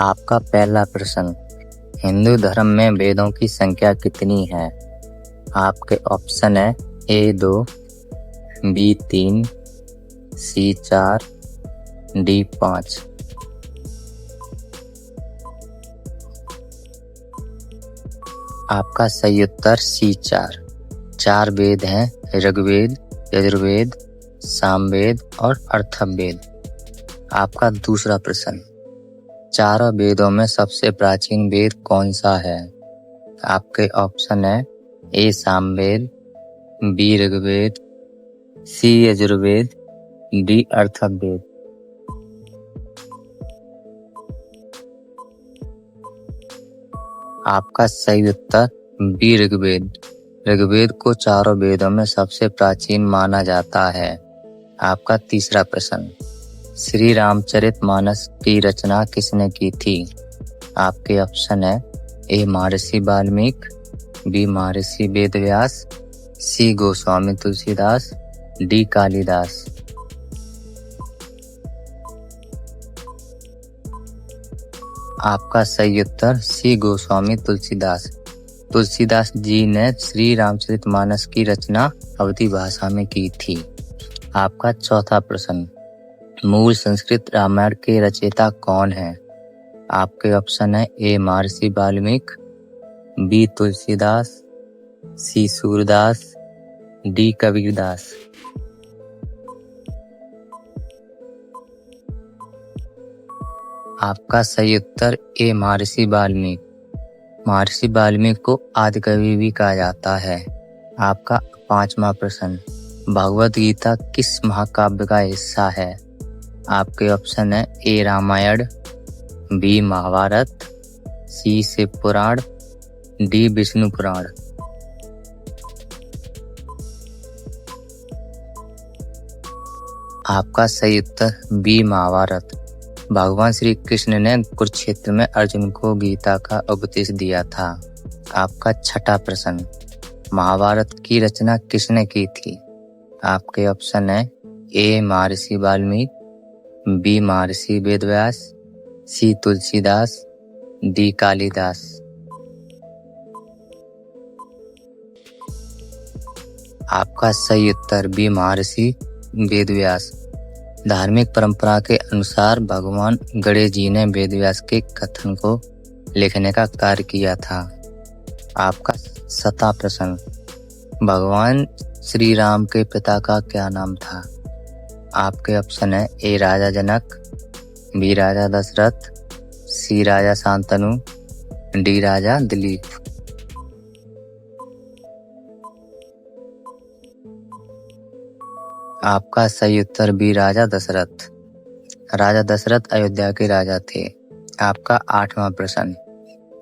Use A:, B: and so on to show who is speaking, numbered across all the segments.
A: आपका पहला प्रश्न, हिंदू धर्म में वेदों की संख्या कितनी है? आपके ऑप्शन है ए 2, बी 3, सी 4, डी 5। आपका सही उत्तर सी 4। 4 वेद हैं, ऋग्वेद, यजुर्वेद, सामवेद और अथर्ववेद। आपका दूसरा प्रश्न, चारों वेदों में सबसे प्राचीन वेद कौन सा है? आपके ऑप्शन है ए सामवेद, बी ऋग्वेद, सी यजुर्वेद, डी अथर्ववेद। आपका सही उत्तर बी ऋग्वेद। ऋग्वेद को चारों वेदों में सबसे प्राचीन माना जाता है। आपका तीसरा प्रश्न, श्री रामचरितमानस की रचना किसने की थी? आपके ऑप्शन है ए महर्षि वाल्मीकि, बी महर्षि वेदव्यास, सी गोस्वामी तुलसीदास, डी कालिदास। आपका सही उत्तर सी गोस्वामी तुलसीदास। तुलसीदास जी ने श्री रामचरितमानस की रचना अवधी भाषा में की थी। आपका चौथा प्रश्न, मूल संस्कृत रामायण के रचयिता कौन है? आपके ऑप्शन है ए महर्षि वाल्मीकि, बी तुलसीदास, सी सूरदास, डी कबीरदास। आपका सही उत्तर ए महर्षि वाल्मीकि। महर्षि वाल्मीकि को आदिकवि भी कहा जाता है। आपका पांचवा प्रश्न, भगवद गीता किस महाकाव्य का हिस्सा है? आपके ऑप्शन है ए रामायण, बी महाभारत, सी शिव पुराण, डी विष्णु पुराण। आपका सही उत्तर बी महाभारत। भगवान श्री कृष्ण ने कुरुक्षेत्र में अर्जुन को गीता का उपदेश दिया था। आपका छठा प्रश्न, महाभारत की रचना किसने की थी? आपके ऑप्शन है ए महर्षि वाल्मीकि, बी महर्षि वेदव्यास, सी तुलसीदास, डी कालिदास। आपका सही उत्तर बी महर्षि वेदव्यास। धार्मिक परंपरा के अनुसार भगवान गणेश जी ने वेदव्यास के कथन को लिखने का कार्य किया था। आपका सातवां प्रश्न, भगवान श्री राम के पिता का क्या नाम था? आपके ऑप्शन है ए राजा जनक, बी राजा दशरथ, सी राजा शांतनु, डी राजा दिलीप। आपका सही उत्तर बी राजा दशरथ। राजा दशरथ अयोध्या के राजा थे। आपका आठवां प्रश्न,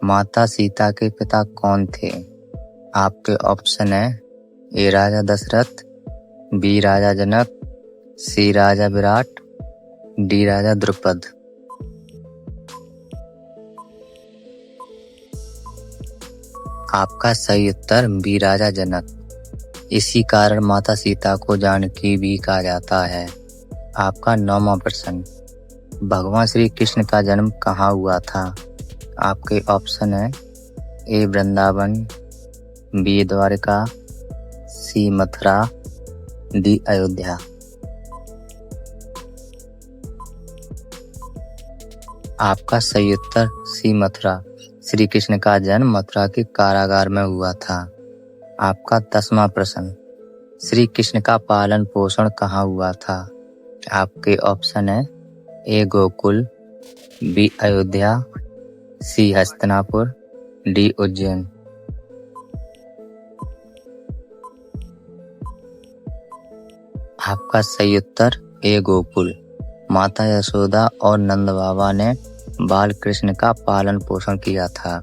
A: माता सीता के पिता कौन थे? आपके ऑप्शन है ए राजा दशरथ, बी राजा जनक, सी राजा विराट, डी राजा द्रुपद। आपका सही उत्तर बी राजा जनक। इसी कारण माता सीता को जानकी भी कहा जाता है। आपका नौवां प्रश्न, भगवान श्री कृष्ण का जन्म कहाँ हुआ था? आपके ऑप्शन है ए वृंदावन, बी द्वारका, सी मथुरा, डी अयोध्या। आपका सही उत्तर सी मथुरा। श्री कृष्ण का जन्म मथुरा के कारागार में हुआ था। आपका 10वां प्रश्न, श्री कृष्ण का पालन पोषण कहाँ हुआ था? आपके ऑप्शन है ए गोकुल, बी अयोध्या, सी हस्तिनापुर, डी उज्जैन। आपका सही उत्तर ए गोकुल। माता यशोदा और नंद बाबा ने बाल कृष्ण का पालन पोषण किया था।